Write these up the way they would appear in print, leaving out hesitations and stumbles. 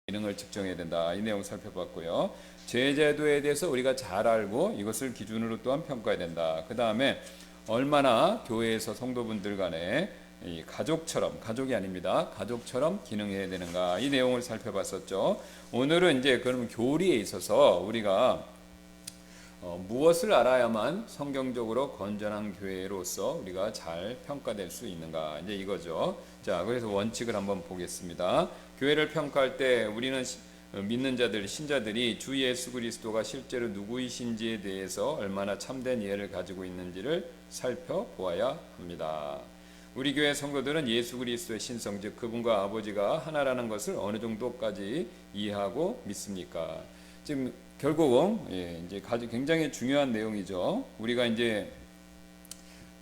기능을 측정해야 된다. 이 내용 살펴봤고요. 제재도에 대해서 우리가 잘 알고 이것을 기준으로 또한 평가해야 된다. 그 다음에 얼마나 교회에서 성도분들 간에 이 가족처럼, 가족이 아닙니다, 가족처럼 기능해야 되는가, 이 내용을 살펴봤었죠. 오늘은 이제 그럼 교리에 있어서 우리가 무엇을 알아야만 성경적으로 건전한 교회로서 우리가 잘 평가될 수 있는가, 이제 이거죠. 자, 그래서 원칙을 한번 보겠습니다. 교회를 평가할 때 우리는 믿는 자들, 신자들이 주 예수 그리스도가 실제로 누구이신지에 대해서 얼마나 참된 이해를 가지고 있는지를 살펴보아야 합니다. 우리 교회 성도들은 예수 그리스도의 신성, 즉 그분과 아버지가 하나라는 것을 어느 정도까지 이해하고 믿습니까? 지금 결국은 이제 굉장히 중요한 내용이죠. 우리가 이제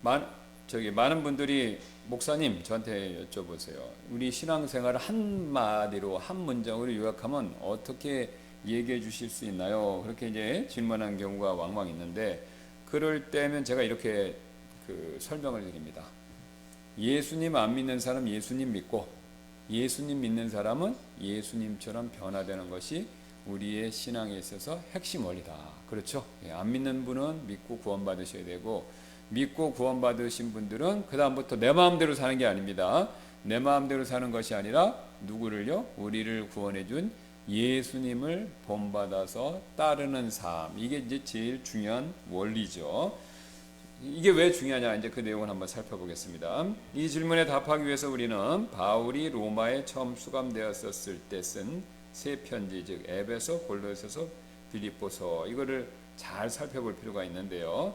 많은 분들이 목사님 저한테 여쭤보세요. 우리 신앙생활을 한마디로 한 문장으로 요약하면 어떻게 얘기해 주실 수 있나요? 그렇게 이제 질문하는 경우가 왕왕 있는데, 그럴 때면 제가 이렇게 설명을 드립니다. 예수님 안 믿는 사람 예수님 믿고, 예수님 믿는 사람은 예수님처럼 변화되는 것이 우리의 신앙에 있어서 핵심 원리다. 그렇죠? 안 믿는 분은 믿고 구원받으셔야 되고, 믿고 구원받으신 분들은 그 다음부터 내 마음대로 사는 게 아닙니다. 내 마음대로 사는 것이 아니라 누구를요? 우리를 구원해준 예수님을 본받아서 따르는 삶. 이게 이제 제일 중요한 원리죠. 이게 왜 중요하냐, 이제 그 내용을 한번 살펴보겠습니다. 이 질문에 답하기 위해서 우리는 바울이 로마에 처음 수감되었을 때 쓴 세 편지, 즉 에베소, 골로새서, 빌립보서, 이거를 잘 살펴볼 필요가 있는데요.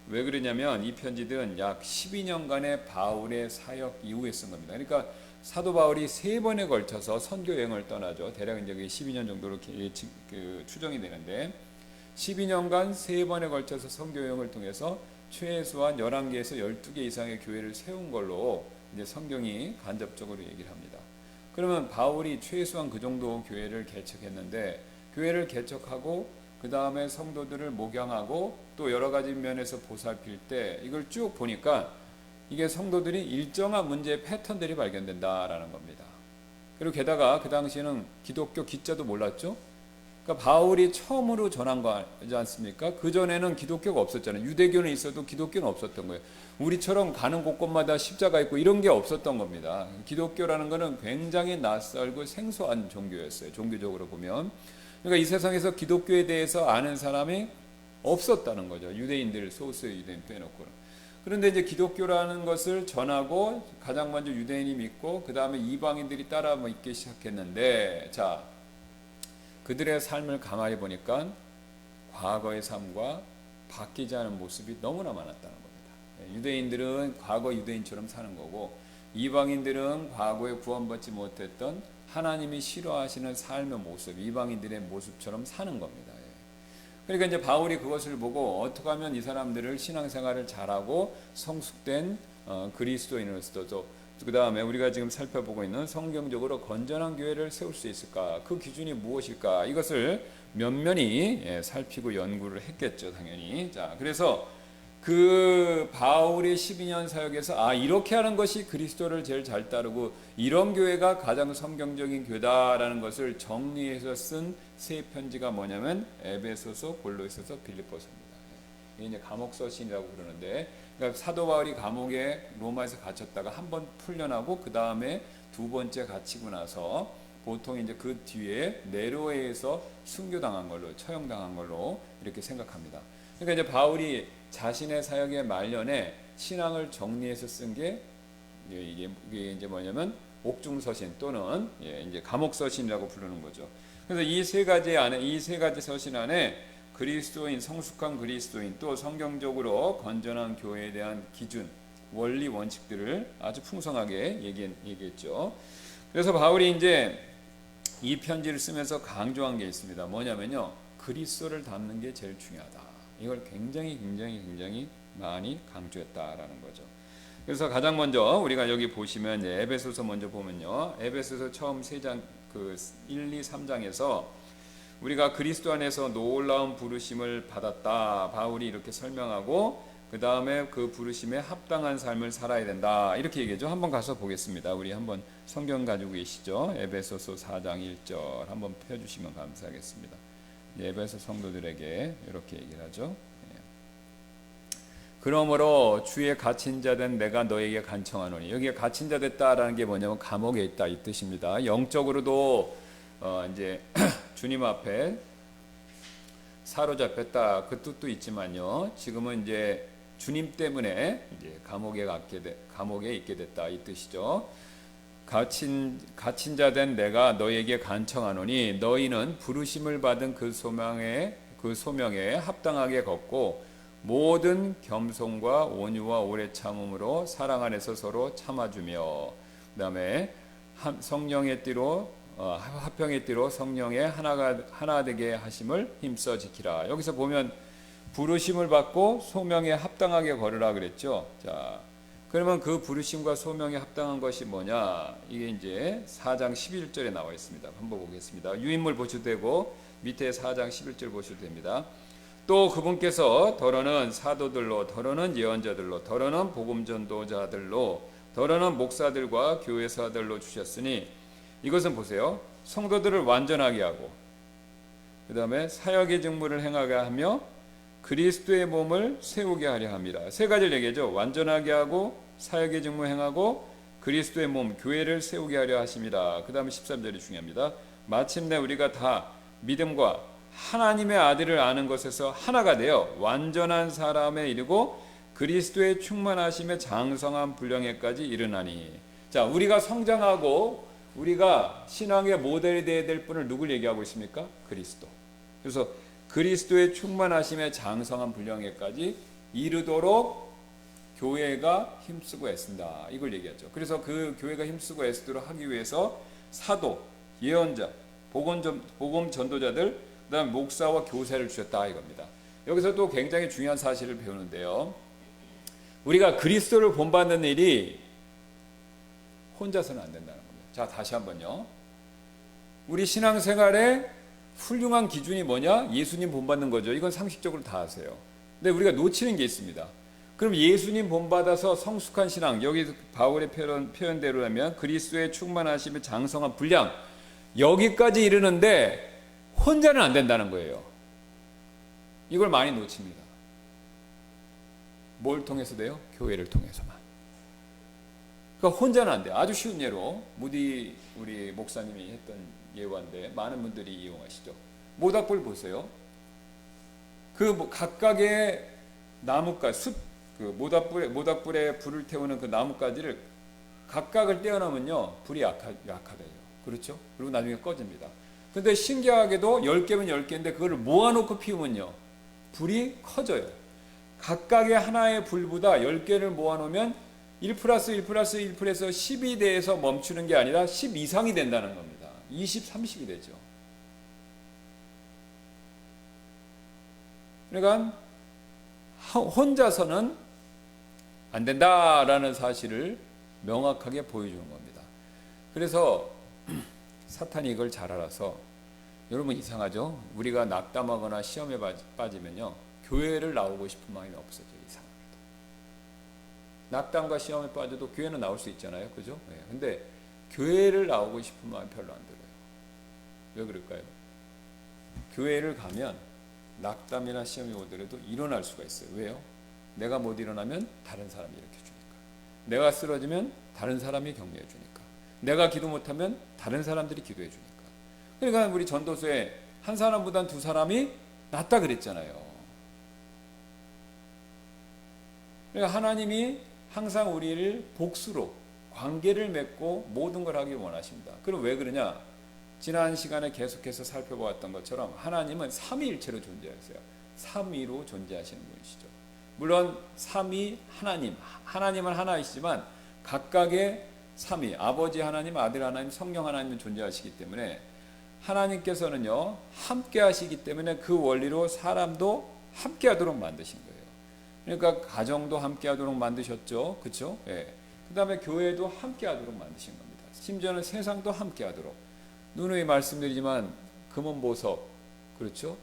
왜 그러냐면 이 편지들은 약 12년간의 바울의 사역 이후에 쓴 겁니다. 그러니까 사도 바울이 세 번에 걸쳐서 선교 여행을 떠나죠. 대략 이제 12년 정도로 추정이 되는데, 12년간 세 번에 걸쳐서 선교 여행을 통해서 최소한 11개에서 12개 이상의 교회를 세운 걸로 이제 성경이 간접적으로 얘기를 합니다. 그러면 바울이 최소한 그 정도 교회를 개척했는데, 교회를 개척하고 그 다음에 성도들을 목양하고 또 여러 가지 면에서 보살필 때 이걸 쭉 보니까 이게 성도들이 일정한 문제의 패턴들이 발견된다라는 겁니다. 그리고 게다가 그 당시에는 기독교 기자도 몰랐죠. 그러니까 바울이 처음으로 전한 거지 않습니까? 그 전에는 기독교가 없었잖아요. 유대교는 있어도 기독교는 없었던 거예요. 우리처럼 가는 곳곳마다 십자가 있고 이런 게 없었던 겁니다. 기독교라는 것은 굉장히 낯설고 생소한 종교였어요. 종교적으로 보면. 그러니까 이 세상에서 기독교에 대해서 아는 사람이 없었다는 거죠. 유대인들, 소수의 유대인 빼놓고는. 그런데 이제 기독교라는 것을 전하고 가장 먼저 유대인이 믿고 그 다음에 이방인들이 따라 믿기 시작했는데, 자, 그들의 삶을 가만히 보니까 과거의 삶과 바뀌지 않은 모습이 너무나 많았다는 겁니다. 유대인들은 과거 유대인처럼 사는 거고, 이방인들은 과거에 구원받지 못했던 하나님이 싫어하시는 삶의 모습, 이방인들의 모습처럼 사는 겁니다. 그러니까 이제 바울이 그것을 보고 어떻게 하면 이 사람들을 신앙생활을 잘하고 성숙된 그리스도인으로서, 그 다음에 우리가 지금 살펴보고 있는 성경적으로 건전한 교회를 세울 수 있을까, 그 기준이 무엇일까, 이것을 면면히 살피고 연구를 했겠죠, 당연히. 자, 그래서 그 바울의 12년 사역에서 이렇게 하는 것이 그리스도를 제일 잘 따르고 이런 교회가 가장 성경적인 교회다라는 것을 정리해서 쓴 세 편지가 뭐냐면 에베소서, 골로새서, 빌립보서입니다. 이게 이제 감옥서신이라고 그러는데, 그러니까 사도 바울이 감옥에 로마에서 갇혔다가 한 번 풀려나고 그 다음에 두 번째 갇히고 나서 보통 이제 그 뒤에 네로에서 순교당한 걸로, 처형당한 걸로 이렇게 생각합니다. 그러니까 이제 바울이 자신의 사역의 말년에 신앙을 정리해서 쓴 게 이게 이제 뭐냐면 옥중서신 또는 이제 감옥서신이라고 부르는 거죠. 그래서 이 세 가지 서신 안에 그리스도인, 성숙한 그리스도인, 또 성경적으로 건전한 교회에 대한 기준, 원리, 원칙들을 아주 풍성하게 얘기했죠. 그래서 바울이 이제 이 편지를 쓰면서 강조한 게 있습니다. 뭐냐면요, 그리스도를 닮는 게 제일 중요하다. 이걸 굉장히 많이 강조했다라는 거죠. 그래서 가장 먼저 우리가 여기 보시면 에베소서 먼저 보면요, 에베소서 처음 3장 1, 2, 3장에서 우리가 그리스도 안에서 놀라운 부르심을 받았다, 바울이 이렇게 설명하고, 그 다음에 그 부르심에 합당한 삶을 살아야 된다. 이렇게 얘기죠. 한번 가서 보겠습니다. 우리 한번 성경 가지고 계시죠? 에베소서 4장 1절 한번 펴주시면 감사하겠습니다. 에베소 성도들에게 이렇게 얘기를 하죠. 그러므로 주의 갇힌 자 된 내가 너에게 간청하노니, 여기에 갇힌 자 됐다라는 게 뭐냐면 감옥에 있다 이 뜻입니다. 영적으로도 이제 주님 앞에 사로잡혔다 그 뜻도 있지만요. 지금은 이제 주님 때문에 이제 감옥에 있게 됐다 이 뜻이죠. 갇힌 자 된 내가 너에게 간청하노니 너희는 부르심을 받은 그 소명에 합당하게 걷고 모든 겸손과 온유와 오래 참음으로 사랑 안에서 서로 참아주며, 그다음에 성령의 띠로 화평의 띠로 성령의 하나 되게 하심을 힘써 지키라. 여기서 보면 부르심을 받고 소명에 합당하게 걸으라 그랬죠. 자, 그러면 그 부르심과 소명에 합당한 것이 뭐냐? 이게 이제 4장 11절에 나와 있습니다. 한번 보겠습니다. 유인물 보셔도 되고 밑에 4장 11절 보셔도 됩니다. 또 그분께서 더러는 사도들로, 더러는 예언자들로, 더러는 복음 전도자들로, 더러는 목사들과 교회사들로 주셨으니, 이것은 보세요. 성도들을 완전하게 하고 그 다음에 사역의 직무를 행하게 하며 그리스도의 몸을 세우게 하려 합니다. 세 가지를 얘기하죠. 완전하게 하고 사역의 직무 행하고 그리스도의 몸 교회를 세우게 하려 하십니다. 그 다음에 13절이 중요합니다. 마침내 우리가 다 믿음과 하나님의 아들을 아는 것에서 하나가 되어 완전한 사람에 이르고 그리스도의 충만하심에 장성한 분량에까지 이르나니. 자, 우리가 성장하고 우리가 신앙의 모델이 되어야 될 분을 누굴 얘기하고 있습니까? 그리스도. 그래서 그리스도의 충만하심에 장성한 분량에까지 이르도록 교회가 힘쓰고 애쓴다. 이걸 얘기하죠. 그래서 그 교회가 힘쓰고 애쓰도록 하기 위해서 사도, 예언자, 복음 전도자들, 그 다음 목사와 교사를 주셨다 이겁니다. 여기서 또 굉장히 중요한 사실을 배우는데요. 우리가 그리스도를 본받는 일이 혼자서는 안 된다는 겁니다. 자, 다시 한번요. 우리 신앙생활의 훌륭한 기준이 뭐냐? 예수님 본받는 거죠. 이건 상식적으로 다 아세요. 근데 우리가 놓치는 게 있습니다. 그럼 예수님 본받아서 성숙한 신앙, 여기 바울의 표현대로라면 그리스도의 충만하심의 장성한 분량, 여기까지 이르는데 혼자는 안 된다는 거예요. 이걸 많이 놓칩니다. 뭘 통해서 돼요? 교회를 통해서만. 그러니까 혼자는 안 돼요. 아주 쉬운 예로 무디 우리 목사님이 했던 예화인데 많은 분들이 이용하시죠. 모닥불 보세요. 그 각각의 나뭇가지, 그 모닥불에 불을 태우는 그 나뭇가지를 각각을 떼어놓으면요 불이 약하대요. 그렇죠? 그리고 나중에 꺼집니다. 근데 신기하게도 10개면 10개인데 그걸 모아놓고 피우면요 불이 커져요. 각각의 하나의 불보다 10개를 모아놓으면 1 플러스 1 플러스 1 플러스 10이 돼서 멈추는 게 아니라 10 이상이 된다는 겁니다. 20, 30이 되죠. 그러니까 혼자서는 안 된다라는 사실을 명확하게 보여주는 겁니다. 그래서 사탄이 이걸 잘 알아서, 여러분 이상하죠? 우리가 낙담하거나 시험에 빠지면요 교회를 나오고 싶은 마음이 없어져요. 이상합니다. 낙담과 시험에 빠져도 교회는 나올 수 있잖아요. 그죠? 네. 근데 교회를 나오고 싶은 마음이 별로 안 들어요. 왜 그럴까요? 교회를 가면 낙담이나 시험이 오더라도 일어날 수가 있어요. 왜요? 내가 못 일어나면 다른 사람이 일으켜주니까. 내가 쓰러지면 다른 사람이 격려해주니까. 내가 기도 못하면 다른 사람들이 기도해주니까. 그러니까 우리 전도서에 한 사람보단 두 사람이 낫다 그랬잖아요. 그러니까 하나님이 항상 우리를 복수로 관계를 맺고 모든 걸 하길 원하십니다. 그럼 왜 그러냐? 지난 시간에 계속해서 살펴보았던 것처럼 하나님은 삼위일체로 존재하세요. 삼위로 존재하시는 분이시죠. 물론 삼위 하나님은 하나이시지만 각각의 삼위, 아버지 하나님, 아들 하나님, 성령 하나님은 존재하시기 때문에 하나님께서는요 함께 하시기 때문에 그 원리로 사람도 함께 하도록 만드신 거예요. 그러니까 가정도 함께 하도록 만드셨죠. 그렇죠? 예. 그 다음에 교회도 함께 하도록 만드신 겁니다. 심지어는 세상도 함께 하도록. 누누이 말씀드리지만 금은보석, 그렇죠?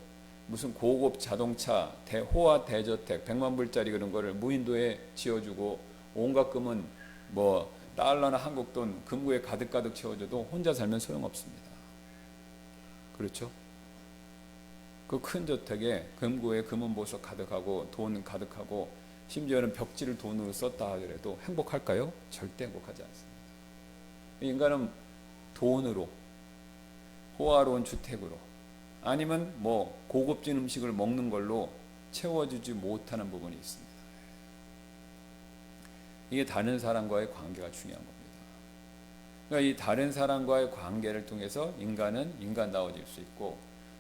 무슨 고급 자동차, 호화 대저택, 100만 불짜리 그런 거를 무인도에 지어주고 온갖 금은 뭐 달러나 한국 돈 금고에 가득가득 채워줘도 혼자 살면 소용없습니다. 그렇죠? 그 큰 저택에 금고에 금은 보석 가득하고 돈 가득하고 심지어는 벽지를 돈으로 썼다 하더라도 행복할까요? 절대 행복하지 않습니다. 인간은 돈으로, 호화로운 주택으로, 아니면 뭐 고급진 음식을 먹는 걸로 채워주지 못하는 부분이 있습니다. 이게 다른 사람과의 관계가 중요한 겁니다. 그러니까 이 다른 사람과의 관계를 통해서 인간은 인간다워질 수 있고,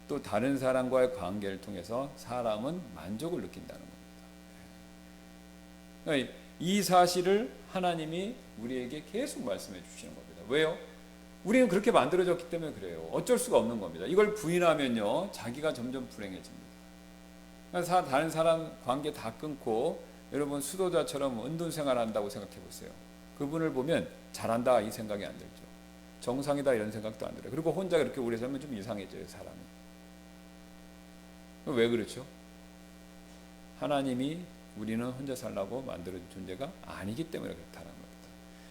또 다른 사람과의 관계를 통해서 사람은 만족을 느낀다는 겁니다. 그러니까 이 사실을 하나님이 우리에게 계속 말씀해 주시는 겁니다. 왜요? 우리는 그렇게 만들어졌기 때문에 그래요. 어쩔 수가 없는 겁니다. 이걸 부인하면요, 자기가 점점 불행해집니다. 그래서 다른 사람 관계 다 끊고 여러분 수도자처럼 은둔 생활한다고 생각해 보세요. 그분을 보면 잘한다 이 생각이 안 들죠. 정상이다 이런 생각도 안 들어요. 그리고 혼자 그렇게 오래 살면 좀 이상해져요, 사람이. 왜 그렇죠? 하나님이 우리는 혼자 살라고 만들어준 존재가 아니기 때문에 그렇다는 겁니다.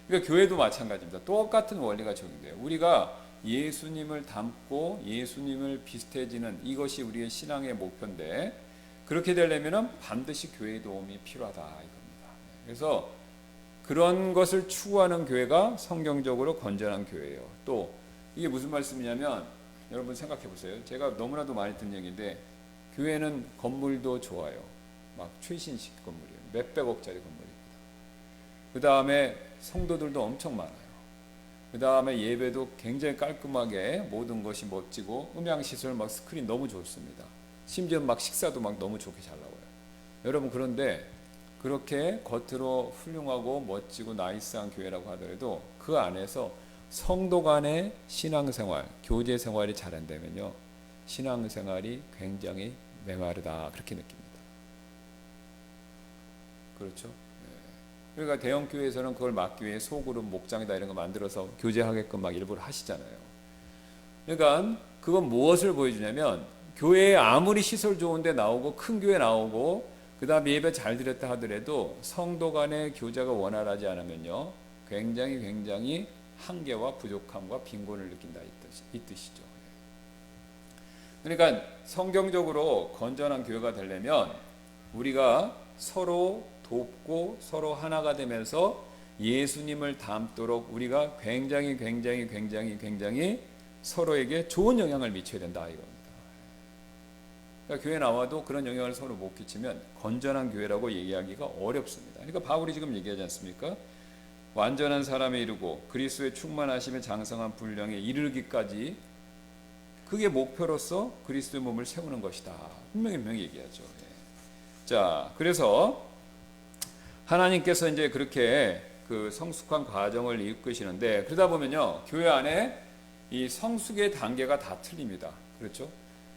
그러니까 교회도 마찬가지입니다. 똑같은 원리가 적용돼요. 우리가 예수님을 닮고 예수님을 비슷해지는 이것이 우리의 신앙의 목표인데, 그렇게 되려면 반드시 교회의 도움이 필요하다 이겁니다. 그래서 그런 것을 추구하는 교회가 성경적으로 건전한 교회예요. 또 이게 무슨 말씀이냐면, 여러분 생각해 보세요. 제가 너무나도 많이 듣는 얘기인데, 교회는 건물도 좋아요. 막 최신식 건물이에요. 몇백억짜리 건물입니다. 그 다음에 성도들도 엄청 많아요. 그 다음에 예배도 굉장히 깔끔하게 모든 것이 멋지고, 음향시설 막 스크린 너무 좋습니다. 심지어 막 식사도 막 너무 좋게 잘 나와요. 여러분, 그런데 그렇게 겉으로 훌륭하고 멋지고 나이스한 교회라고 하더라도 그 안에서 성도 간의 신앙생활, 교제생활이 잘 안 되면요, 신앙생활이 굉장히 메마르다 그렇게 느낍니다. 그렇죠? 그러니까 대형 교회에서는 그걸 막기 위해 소그룹 목장이다 이런 거 만들어서 교제하게끔 막 일부러 하시잖아요. 그러니까 그건 무엇을 보여주냐면, 교회에 아무리 시설 좋은데 나오고 큰 교회 나오고 그 다음에 예배 잘 드렸다 하더라도 성도 간의 교제가 원활하지 않으면요, 굉장히 한계와 부족함과 빈곤을 느낀다 이 뜻이죠. 그러니까 성경적으로 건전한 교회가 되려면 우리가 서로 돕고 서로 하나가 되면서 예수님을 닮도록 우리가 굉장히 서로에게 좋은 영향을 미쳐야 된다 이겁니다. 그러니까 교회 나와도 그런 영향을 서로 못 끼치면 건전한 교회라고 얘기하기가 어렵습니다. 그러니까 바울이 지금 얘기하지 않습니까? 완전한 사람에 이르고 그리스도의 충만하심에 장성한 분량에 이르기까지, 그게 목표로서 그리스도의 몸을 세우는 것이다. 분명히 얘기하죠. 자, 그래서 하나님께서 이제 그렇게 그 성숙한 과정을 이끄시는데, 그러다 보면요, 교회 안에 이 성숙의 단계가 다 틀립니다. 그렇죠?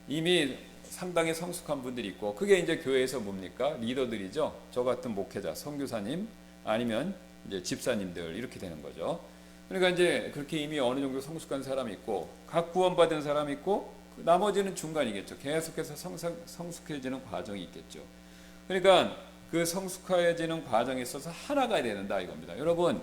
이미 상당히 성숙한 분들이 있고, 그게 이제 교회에서 뭡니까? 리더들이죠. 저 같은 목회자, 선교사님, 아니면 이제 집사님들 이렇게 되는 거죠. 그러니까 이제 그렇게 이미 어느 정도 성숙한 사람이 있고, 각 구원받은 사람이 있고, 나머지는 중간이겠죠. 계속해서 성숙해지는 과정이 있겠죠. 그러니까 그 성숙해지는 과정에 있어서 하나가 돼야 된다 이겁니다. 여러분,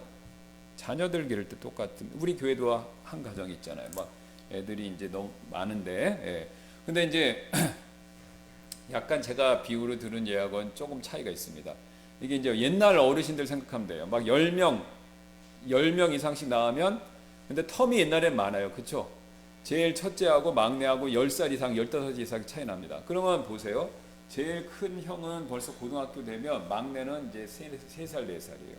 자녀들 기를 때 똑같은, 우리 교회도 한 가정이 있잖아요. 막 애들이 이제 너무 많은데, 예. 근데 이제 약간 제가 비유로 들은 예하고는 조금 차이가 있습니다. 이게 이제 옛날 어르신들 생각하면 돼요. 막 10명 이상씩 나오면, 근데 텀이 옛날엔 많아요. 그렇죠? 제일 첫째하고 막내하고 10살 이상, 15살 이상 차이 납니다. 그러면 보세요. 제일 큰 형은 벌써 고등학교 되면 막내는 이제 3살, 4살이에요.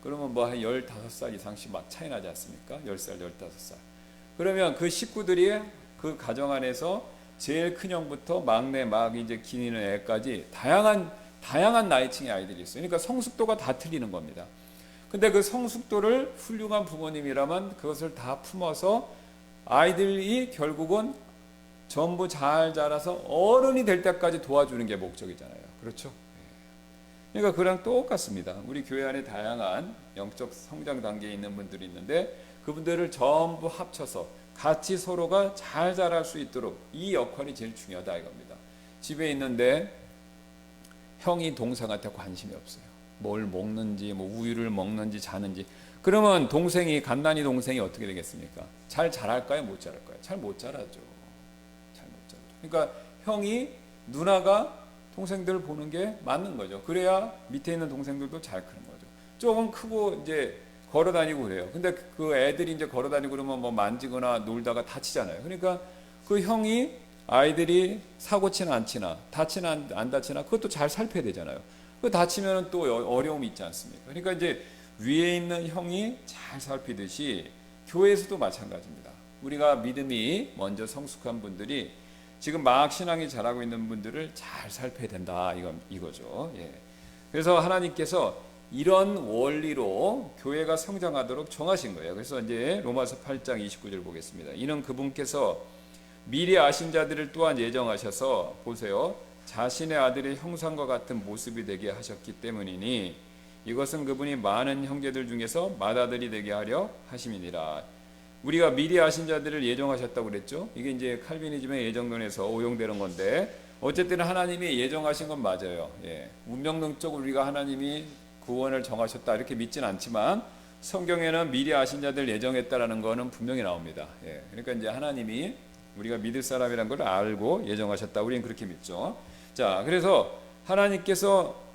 그러면 뭐 한 15살 이상씩 막 차이 나지 않습니까? 10살, 15살. 그러면 그 식구들이 그 가정 안에서 제일 큰 형부터 막내 막 이제 기니는 애까지 다양한 나이층의 아이들이 있어요. 그러니까 성숙도가 다 틀리는 겁니다. 근데 그 성숙도를 훌륭한 부모님이라면 그것을 다 품어서 아이들이 결국은 전부 잘 자라서 어른이 될 때까지 도와주는 게 목적이잖아요. 그렇죠? 그러니까 그랑 똑같습니다. 우리 교회 안에 다양한 영적 성장 단계에 있는 분들이 있는데, 그분들을 전부 합쳐서 같이 서로가 잘 자랄 수 있도록 이 역할이 제일 중요하다 이겁니다. 집에 있는데 형이 동생한테 관심이 없어요. 뭘 먹는지, 뭐 우유를 먹는지 자는지. 그러면 동생이, 갓난이 동생이 어떻게 되겠습니까? 잘 자랄까요? 못 자랄까요? 잘 못 자라죠. 잘 못 자라죠. 그러니까 형이, 누나가 동생들을 보는 게 맞는 거죠. 그래야 밑에 있는 동생들도 잘 크는 거죠. 조금 크고 이제 걸어 다니고 그래요. 근데 그 애들이 이제 걸어 다니고 그러면 뭐 만지거나 놀다가 다치잖아요. 그러니까 그 형이, 아이들이 사고 치나 안 치나, 다치나 안 다치나, 그것도 잘 살펴야 되잖아요. 그 다치면 또 어려움이 있지 않습니까? 그러니까 이제 위에 있는 형이 잘 살피듯이 교회에서도 마찬가지입니다. 우리가 믿음이 먼저 성숙한 분들이 지금 막 신앙이 자라고 있는 분들을 잘 살펴야 된다, 이거죠. 예. 그래서 하나님께서 이런 원리로 교회가 성장하도록 정하신 거예요. 그래서 이제 로마서 8장 29절 보겠습니다. 이는 그분께서 미리 아신 자들을 또한 예정하셔서, 보세요, 자신의 아들의 형상과 같은 모습이 되게 하셨기 때문이니 이것은 그분이 많은 형제들 중에서 맏아들이 되게 하려 하심이니라. 우리가 미리 아신 자들을 예정하셨다고 그랬죠. 이게 이제 칼비니즘의 예정론에서 오용되는 건데, 어쨌든 하나님이 예정하신 건 맞아요. 예. 운명론적으로 우리가 하나님이 구원을 정하셨다 이렇게 믿진 않지만 성경에는 미리 아신 자들 예정했다라는 거는 분명히 나옵니다. 예. 그러니까 이제 하나님이 우리가 믿을 사람이란 걸 알고 예정하셨다. 우리는 그렇게 믿죠. 자, 그래서 하나님께서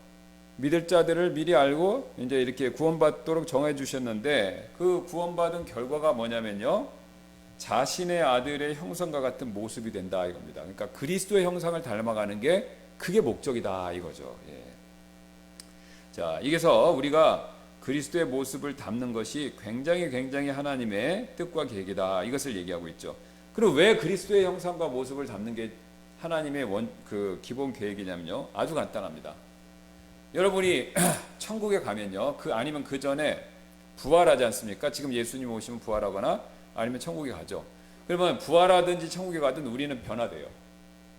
믿을 자들을 미리 알고 이제 이렇게 구원받도록 정해 주셨는데, 그 구원받은 결과가 뭐냐면요, 자신의 아들의 형상과 같은 모습이 된다 이겁니다. 그러니까 그리스도의 형상을 닮아가는 게 그게 목적이다 이거죠. 예. 자, 이게서 우리가 그리스도의 모습을 담는 것이 굉장히 하나님의 뜻과 계획이다, 이것을 얘기하고 있죠. 그럼 왜 그리스도의 형상과 모습을 담는 게 하나님의 그 기본 계획이냐면요, 아주 간단합니다. 여러분이 천국에 가면요, 아니면 그 전에 부활하지 않습니까? 지금 예수님 오시면 부활하거나 아니면 천국에 가죠. 그러면 부활하든지 천국에 가든 우리는 변화돼요.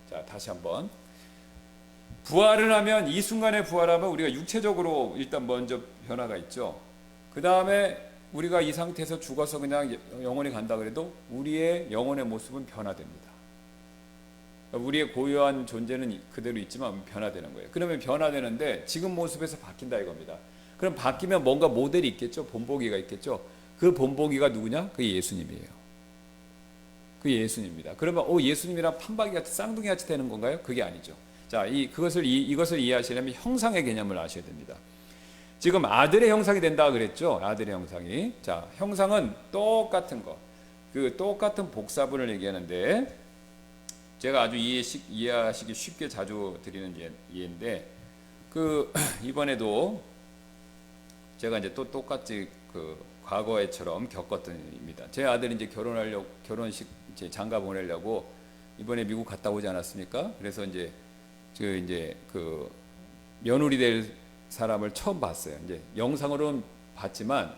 자, 다시 한번. 부활을 하면, 이 순간에 부활하면 우리가 육체적으로 일단 먼저 변화가 있죠. 그 다음에 우리가 이 상태에서 죽어서 그냥 영원히 간다 그래도 우리의 영혼의 모습은 변화됩니다. 우리의 고유한 존재는 그대로 있지만 변화되는 거예요. 그러면 변화되는데 지금 모습에서 바뀐다 이겁니다. 그럼 바뀌면 뭔가 모델이 있겠죠. 본보기가 있겠죠. 그 본보기가 누구냐? 그게 예수님이에요. 그게 예수님입니다. 그러면 예수님이랑 판박이같이 쌍둥이같이 되는 건가요? 그게 아니죠. 자, 이것을 이해하시려면 형상의 개념을 아셔야 됩니다. 지금 아들의 형상이 된다 그랬죠. 아들의 형상이. 자, 형상은 똑같은 거, 그 똑같은 복사분을 얘기하는데, 제가 아주 이해하시기 쉽게 자주 드리는 예인데, 이번에도 제가 이제 또 똑같이 과거에처럼 겪었던 일입니다. 제 아들이 이제 결혼식 이제 장가 보내려고 이번에 미국 갔다 오지 않았습니까? 그래서 이제 며느리 될 사람을 처음 봤어요. 이제 영상으로는 봤지만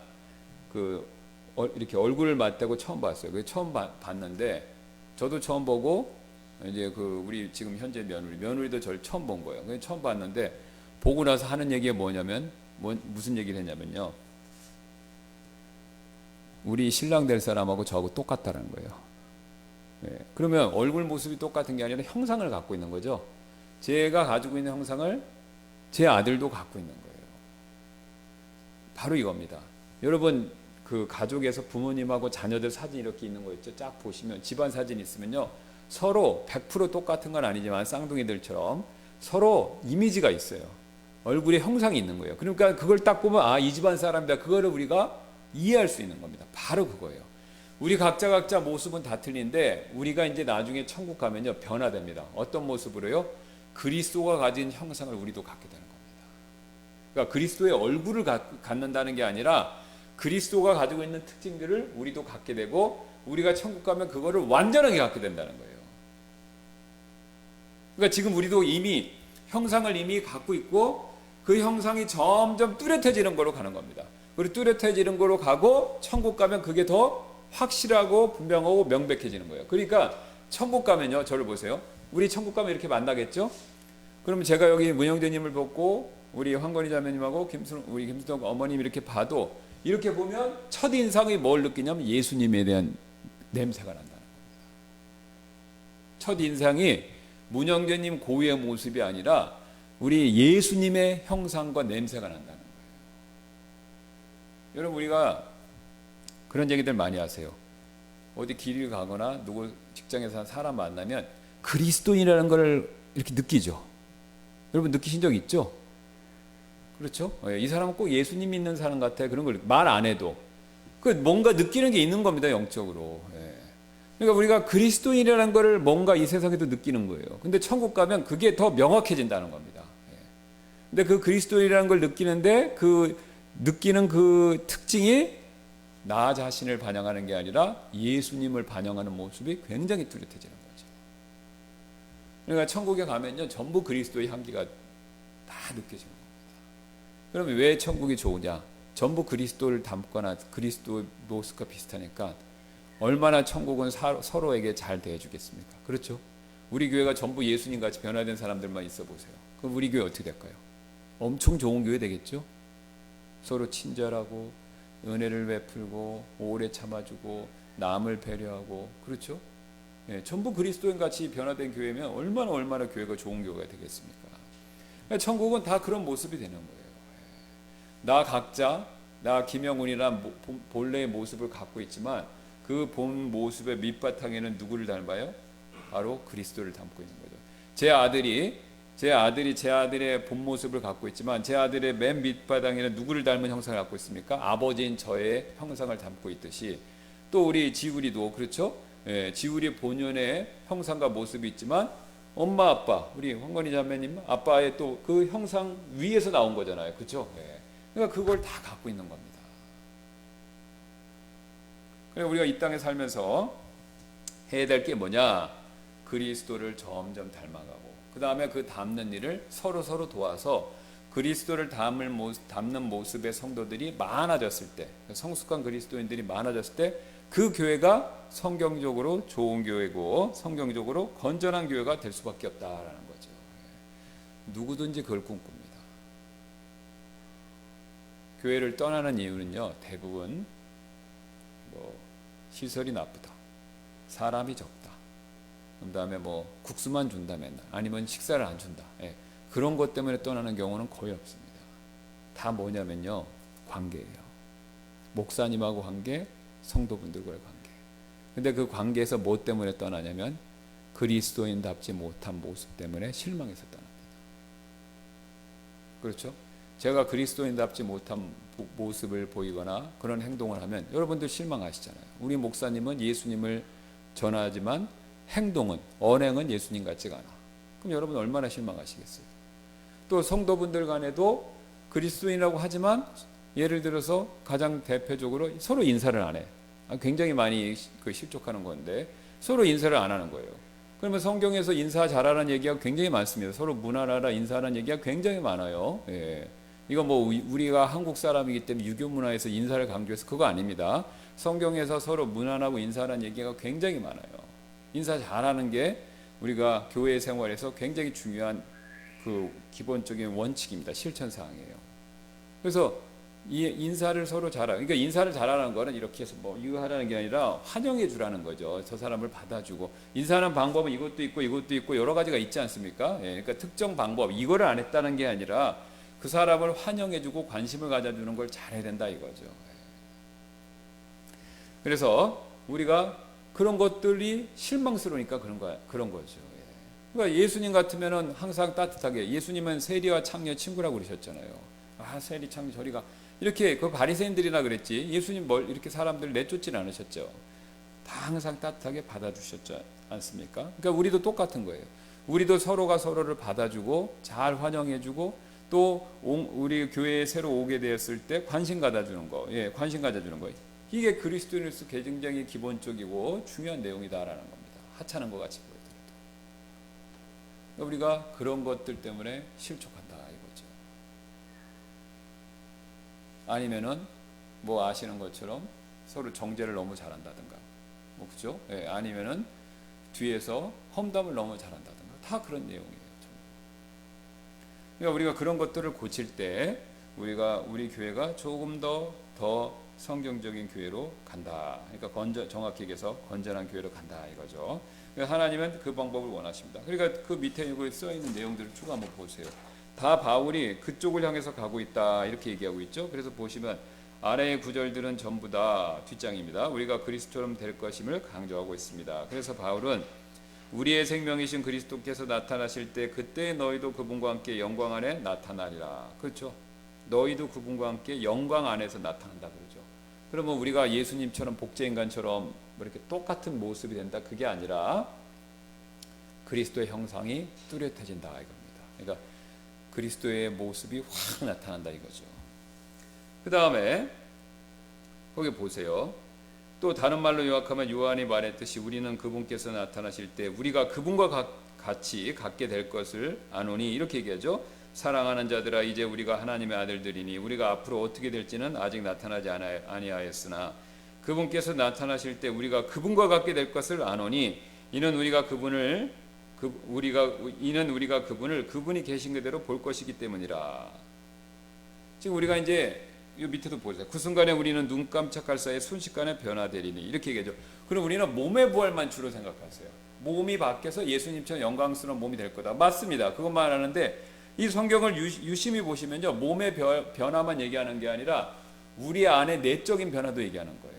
이렇게 얼굴을 맞대고 처음 봤어요. 그 처음 봤는데, 저도 처음 보고 이제 우리 지금 현재 며느리도 저를 처음 본 거예요. 처음 봤는데, 보고 나서 하는 얘기가 뭐냐면, 무슨 얘기를 했냐면요, 우리 신랑 될 사람하고 저하고 똑같다는 거예요. 네. 그러면 얼굴 모습이 똑같은 게 아니라 형상을 갖고 있는 거죠. 제가 가지고 있는 형상을 제 아들도 갖고 있는 거예요. 바로 이겁니다. 여러분, 가족에서 부모님하고 자녀들 사진 이렇게 있는 거 있죠. 쫙 보시면 집안 사진 있으면요, 서로 100% 똑같은 건 아니지만 쌍둥이들처럼 서로 이미지가 있어요. 얼굴에 형상이 있는 거예요. 그러니까 그걸 딱 보면 이 집안 사람이다, 그거를 우리가 이해할 수 있는 겁니다. 바로 그거예요. 우리 각자 모습은 다 틀린데 우리가 이제 나중에 천국 가면요, 변화됩니다. 어떤 모습으로요? 그리스도가 가진 형상을 우리도 갖게 되는 겁니다. 그러니까 그리스도의 얼굴을 갖는다는 게 아니라 그리스도가 가지고 있는 특징들을 우리도 갖게 되고, 우리가 천국 가면 그거를 완전하게 갖게 된다는 거예요. 그러니까 지금 우리도 이미 형상을 이미 갖고 있고, 그 형상이 점점 뚜렷해지는 거로 가는 겁니다. 그리고 뚜렷해지는 거로 가고, 천국 가면 그게 더 확실하고 분명하고 명백해지는 거예요. 그러니까 천국 가면요, 저를 보세요. 우리 천국 가면 이렇게 만나겠죠? 그러면 제가 여기 문영재님을 보고 우리 황건희 자매님하고 우리 김순덕 어머님 이렇게 봐도, 이렇게 보면 첫인상이 뭘 느끼냐면 예수님에 대한 냄새가 난다는 겁니다. 첫인상이 문형제님 고유의 모습이 아니라 우리 예수님의 형상과 냄새가 난다는 거예요. 여러분, 우리가 그런 얘기들 많이 하세요. 어디 길을 가거나 누구 직장에서 사람 만나면 그리스도인이라는 걸 이렇게 느끼죠. 여러분 느끼신 적 있죠? 그렇죠? 이 사람은 꼭 예수님 믿는 사람 같아. 그런 걸 말 안 해도 그 뭔가 느끼는 게 있는 겁니다, 영적으로. 그러니까 우리가 그리스도인이라는 걸 뭔가 이 세상에도 느끼는 거예요. 근데 천국 가면 그게 더 명확해진다는 겁니다. 근데 그 그리스도인이라는 걸 느끼는데 그 느끼는 그 특징이 나 자신을 반영하는 게 아니라 예수님을 반영하는 모습이 굉장히 뚜렷해지는 거죠. 그러니까 천국에 가면요, 전부 그리스도의 향기가 다 느껴지는 겁니다. 그러면 왜 천국이 좋으냐? 전부 그리스도를 담거나 그리스도 모습과 비슷하니까 얼마나 천국은 서로에게 잘 대해주겠습니까? 그렇죠? 우리 교회가 전부 예수님 같이 변화된 사람들만 있어 보세요. 그럼 우리 교회 어떻게 될까요? 엄청 좋은 교회 되겠죠? 서로 친절하고 은혜를 베풀고 오래 참아주고 남을 배려하고, 그렇죠? 전부 그리스도인 같이 변화된 교회면 얼마나 교회가 좋은 교회가 되겠습니까? 그러니까 천국은 다 그런 모습이 되는 거예요. 나 각자, 나 김영훈이란 본래의 모습을 갖고 있지만 그 본 모습의 밑바탕에는 누구를 닮아요? 바로 그리스도를 담고 있는 거죠. 제 아들이 제 아들의 본 모습을 갖고 있지만 제 아들의 맨 밑바닥에는 누구를 닮은 형상을 갖고 있습니까? 아버지인 저의 형상을 담고 있듯이 또 우리 지우리도 그렇죠? 지우리 본연의 형상과 모습이 있지만 엄마 아빠 우리 황건희 자매님 아빠의 또 그 형상 위에서 나온 거잖아요, 그렇죠? 그러니까 그걸 다 갖고 있는 겁니다. 그래서 우리가 이 땅에 살면서 해야 될 게 뭐냐? 그리스도를 점점 닮아가고 그 다음에 그 닮는 일을 서로 도와서 그리스도를 닮는 모습의 성도들이 많아졌을 때, 성숙한 그리스도인들이 많아졌을 때 그 교회가 성경적으로 좋은 교회고 성경적으로 건전한 교회가 될 수밖에 없다라는 거죠. 누구든지 그걸 꿈꿉니다. 교회를 떠나는 이유는요, 대부분 시설이 나쁘다, 사람이 적다, 그 다음에 국수만 준다 맨날, 아니면 식사를 안 준다, 그런 것 때문에 떠나는 경우는 거의 없습니다. 다 뭐냐면요, 관계예요. 목사님하고 관계, 성도분들과의 관계. 근데 그 관계에서 뭐 때문에 떠나냐면 그리스도인답지 못한 모습 때문에 실망해서 떠납니다. 그렇죠? 제가 그리스도인답지 못한 모습을 보이거나 그런 행동을 하면 여러분들 실망하시잖아요. 우리 목사님은 예수님을 전하지만 행동은, 언행은 예수님 같지가 않아. 그럼 여러분 얼마나 실망하시겠어요? 또 성도분들 간에도 그리스도인이라고 하지만 예를 들어서 가장 대표적으로 서로 인사를 안 해. 굉장히 많이 실족하는 건데 서로 인사를 안 하는 거예요. 그러면 성경에서 인사 잘하라는 얘기가 굉장히 많습니다. 서로 문화라라 인사하라는 얘기가 굉장히 많아요. 이거 우리가 한국 사람이기 때문에 유교 문화에서 인사를 강조해서 그거 아닙니다. 성경에서 서로 문안하고 인사하라는 얘기가 굉장히 많아요. 인사 잘하는 게 우리가 교회 생활에서 굉장히 중요한 그 기본적인 원칙입니다. 실천사항이에요. 그래서 이 인사를 서로 잘하고, 그러니까 인사를 잘하는 거는 이렇게 해서 이거 하라는 게 아니라 환영해 주라는 거죠. 저 사람을 받아주고, 인사하는 방법은 이것도 있고 여러 가지가 있지 않습니까? 그러니까 특정 방법, 이거를 안 했다는 게 아니라 그 사람을 환영해주고 관심을 가져주는 걸 잘해야 된다 이거죠. 그래서 우리가 그런 것들이 실망스러우니까 그런 거죠. 그러니까 예수님 같으면은 항상 따뜻하게, 예수님은 세리와 창녀 친구라고 그러셨잖아요. 세리 창녀 저리가, 이렇게 그 바리새인들이나 그랬지, 예수님 이렇게 사람들 내쫓지는 않으셨죠. 다 항상 따뜻하게 받아주셨지 않습니까? 그러니까 우리도 똑같은 거예요. 우리도 서로가 서로를 받아주고 잘 환영해주고, 또 우리 교회에 새로 오게 되었을 때 관심 가져주는 거, 관심 가져주는 거, 이게 그리스도인으로서 굉장히 기본적이고 중요한 내용이다라는 겁니다. 하찮은 것 같이 보여드려도 우리가 그런 것들 때문에 실족한다 이거죠. 아니면은 아시는 것처럼 서로 정죄를 너무 잘한다든가, 그죠? 아니면은 뒤에서 험담을 너무 잘한다든가, 다 그런 내용이에요. 그러니까 우리가 그런 것들을 고칠 때 우리 교회가 조금 더 성경적인 교회로 간다. 그러니까 정확히 얘기해서 건전한 교회로 간다 이거죠. 하나님은 그 방법을 원하십니다. 그러니까 그 밑에 여기 써 있는 내용들을 쭉 한번 보세요. 다 바울이 그쪽을 향해서 가고 있다 이렇게 얘기하고 있죠. 그래서 보시면 아래의 구절들은 전부 다 뒷장입니다. 우리가 그리스도처럼 될 것임을 강조하고 있습니다. 그래서 바울은 우리의 생명이신 그리스도께서 나타나실 때 그때 너희도 그분과 함께 영광 안에 나타나리라. 그렇죠? 너희도 그분과 함께 영광 안에서 나타난다 그러죠. 그러면 우리가 예수님처럼 복제인간처럼 뭐 이렇게 똑같은 모습이 된다 그게 아니라 그리스도의 형상이 뚜렷해진다 이겁니다. 그러니까 그리스도의 모습이 확 나타난다 이거죠. 그 다음에 거기 보세요. 또 다른 말로 요약하면 요한이 말했듯이 우리는 그분께서 나타나실 때 우리가 그분과 같이 갖게 될 것을 아노니 이렇게 얘기하죠. 사랑하는 자들아 이제 우리가 하나님의 아들들이니 우리가 앞으로 어떻게 될지는 아직 나타나지 아니하였으나 그분께서 나타나실 때 우리가 그분과 같게 될 것을 아노니 이는 우리가 그분을 그분이 계신 그대로 볼 것이기 때문이라. 지금 우리가 이제 이 밑에도 보세요. 그 순간에 우리는 눈 깜짝할 사이에 순식간에 변화되리니 이렇게 얘기하죠. 그럼 우리는 몸의 부활만 주로 생각하세요. 몸이 바뀌어서 예수님처럼 영광스러운 몸이 될 거다. 맞습니다. 그것만 하는데 이 성경을 유심히 보시면요. 몸의 변화만 얘기하는 게 아니라 우리 안에 내적인 변화도 얘기하는 거예요.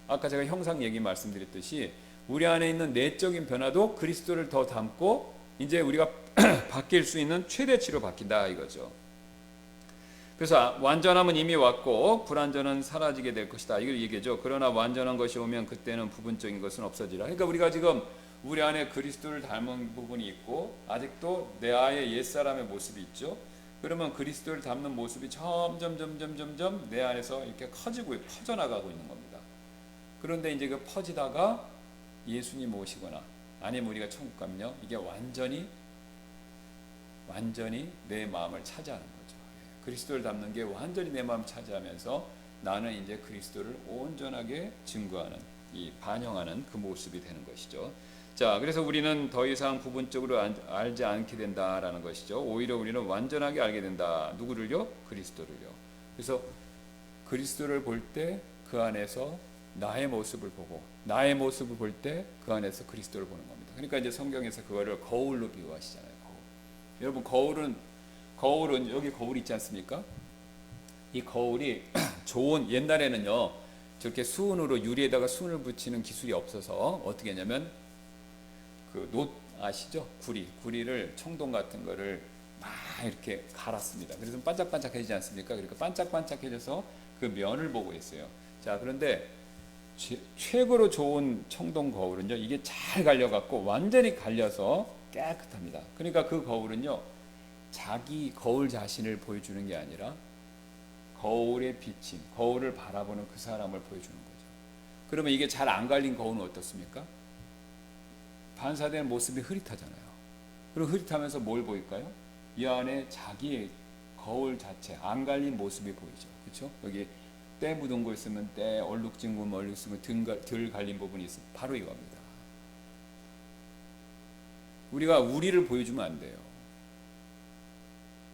아까 제가 형상 얘기 말씀드렸듯이 우리 안에 있는 내적인 변화도 그리스도를 더 닮고 이제 우리가 바뀔 수 있는 최대치로 바뀐다 이거죠. 그래서 완전함은 이미 왔고 불완전은 사라지게 될 것이다. 이걸 얘기하죠. 그러나 완전한 것이 오면 그때는 부분적인 것은 없어지라. 그러니까 우리가 지금 우리 안에 그리스도를 닮은 부분이 있고 아직도 내 안에 옛사람의 모습이 있죠. 그러면 그리스도를 닮는 모습이 점점 내 안에서 이렇게 커지고 퍼져나가고 있는 겁니다. 그런데 이제 그 퍼지다가 예수님 오시거나 아니면 우리가 천국 가면요. 이게 완전히 내 마음을 차지하는 거죠. 그리스도를 닮는 게 완전히 내 마음 차지하면서 나는 이제 그리스도를 온전하게 증거하는 반영하는 그 모습이 되는 것이죠. 자, 그래서 우리는 더 이상 부분적으로 알지 않게 된다라는 것이죠. 오히려 우리는 완전하게 알게 된다. 누구를요? 그리스도를요. 그래서 그리스도를 볼 때 그 안에서 나의 모습을 보고 나의 모습을 볼 때 그 안에서 그리스도를 보는 겁니다. 그러니까 이제 성경에서 그거를 거울로 비유하시잖아요. 거울. 여러분 거울은 여기 거울 있지 않습니까? 이 거울이 좋은 옛날에는요 저렇게 수은으로 유리에다가 수은을 붙이는 기술이 없어서 어떻게 했냐면 그 놋 아시죠? 구리를 청동 같은 거를 막 이렇게 갈았습니다. 그래서 반짝반짝해지지 않습니까? 그러니까 반짝반짝해져서 그 면을 보고 있어요. 자, 그런데 최고로 좋은 청동 거울은요 이게 잘 갈려갖고 완전히 갈려서 깨끗합니다. 그러니까 그 거울은요 자기 거울 자신을 보여주는 게 아니라 거울에 비친 거울을 바라보는 그 사람을 보여주는 거죠. 그러면 이게 잘 안 갈린 거울은 어떻습니까? 반사되는 모습이 흐릿하잖아요. 그리고 흐릿하면서 뭘 보일까요? 이 안에 자기의 거울 자체 안 갈린 모습이 보이죠. 그렇죠? 여기 때 묻은 거 있으면 때, 얼룩진 거 얼룩진 거 덜 갈린 부분이 있으면 바로 이겁니다. 우리가 우리를 보여주면 안 돼요.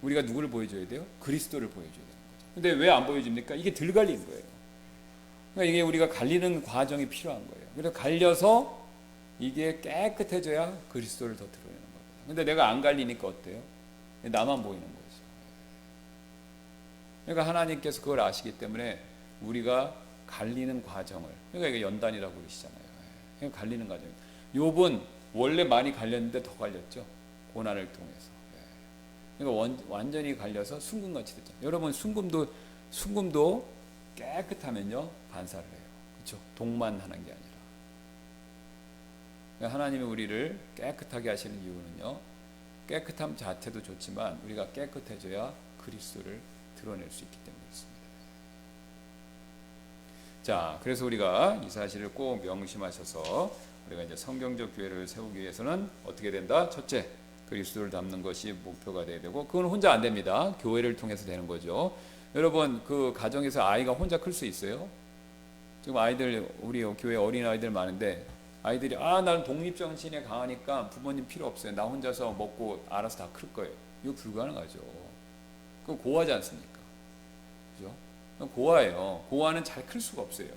우리가 누구를 보여줘야 돼요? 그리스도를 보여줘야 되는 거죠. 근데 왜 안 보여줍니까? 이게 덜 갈린 거예요. 그러니까 이게 우리가 갈리는 과정이 필요한 거예요. 그래서 갈려서 이게 깨끗해져야 그리스도를 더 드러내는 겁니다. 근데 내가 안 갈리니까 어때요? 나만 보이는 거죠. 그러니까 하나님께서 그걸 아시기 때문에 우리가 갈리는 과정을, 그러니까 이게 연단이라고 그러시잖아요. 그러니까 갈리는 과정. 욥은 원래 많이 갈렸는데 더 갈렸죠. 고난을 통해서. 그러니까 완전히 갈려서 순금같이 됐죠. 여러분 순금도 깨끗하면요 반사를 해요. 그렇죠? 동만 하는 게 아니라. 그러니까 하나님이 우리를 깨끗하게 하시는 이유는요. 깨끗함 자체도 좋지만 우리가 깨끗해져야 그리스도를 드러낼 수 있기 때문에 그렇습니다. 자, 그래서 우리가 이 사실을 꼭 명심하셔서 우리가 이제 성경적 교회를 세우기 위해서는 어떻게 된다? 첫째, 그리스도를 담는 것이 목표가 돼야 되고, 그건 혼자 안 됩니다. 교회를 통해서 되는 거죠. 여러분, 그 가정에서 아이가 혼자 클 수 있어요? 지금 우리 교회 어린 아이들 많은데 아이들이 나는 독립정신에 강하니까 부모님 필요 없어요. 나 혼자서 먹고 알아서 다 클 거예요. 이거 불가능하죠. 그거 고하지 않습니까? 그죠? 고아예요. 고아는 잘 클 수가 없어요.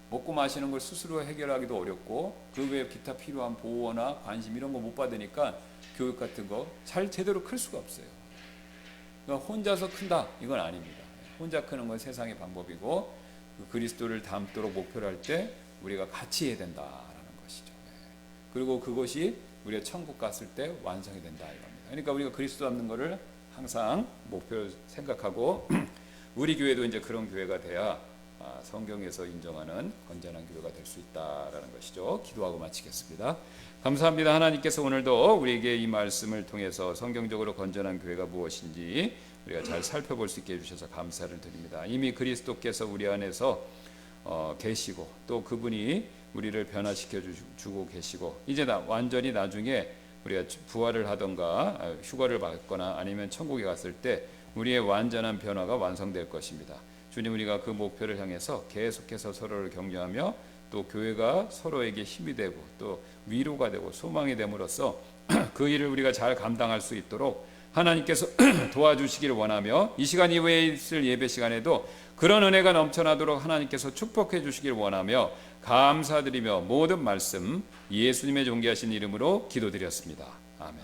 먹고 마시는 걸 스스로 해결하기도 어렵고 그 외에 기타 필요한 보호나 관심 이런 거 못 받으니까 교육 같은 거 잘 제대로 클 수가 없어요. 그러니까 혼자서 큰다 이건 아닙니다. 혼자 크는 건 세상의 방법이고 그리스도를 닮도록 목표를 할 때 우리가 같이 해야 된다라는 것이죠. 그리고 그것이 우리가 천국 갔을 때 완성이 된다 이겁니다. 그러니까 우리가 그리스도 닮는 것을 항상 목표로 생각하고 우리 교회도 이제 그런 교회가 돼야 성경에서 인정하는 건전한 교회가 될 수 있다라는 것이죠. 기도하고 마치겠습니다. 감사합니다. 하나님께서 오늘도 우리에게 이 말씀을 통해서 성경적으로 건전한 교회가 무엇인지 우리가 잘 살펴볼 수 있게 해주셔서 감사를 드립니다. 이미 그리스도께서 우리 안에서 계시고 또 그분이 우리를 변화시켜 주고 계시고 이제 완전히 나중에 우리가 부활을 하던가 휴가를 받거나 아니면 천국에 갔을 때 우리의 완전한 변화가 완성될 것입니다. 주님, 우리가 그 목표를 향해서 계속해서 서로를 격려하며 또 교회가 서로에게 힘이 되고 또 위로가 되고 소망이 됨으로써 그 일을 우리가 잘 감당할 수 있도록 하나님께서 도와주시기를 원하며 이 시간 이후에 있을 예배 시간에도 그런 은혜가 넘쳐나도록 하나님께서 축복해 주시기를 원하며 감사드리며 모든 말씀 예수님의 존귀하신 이름으로 기도드렸습니다. 아멘.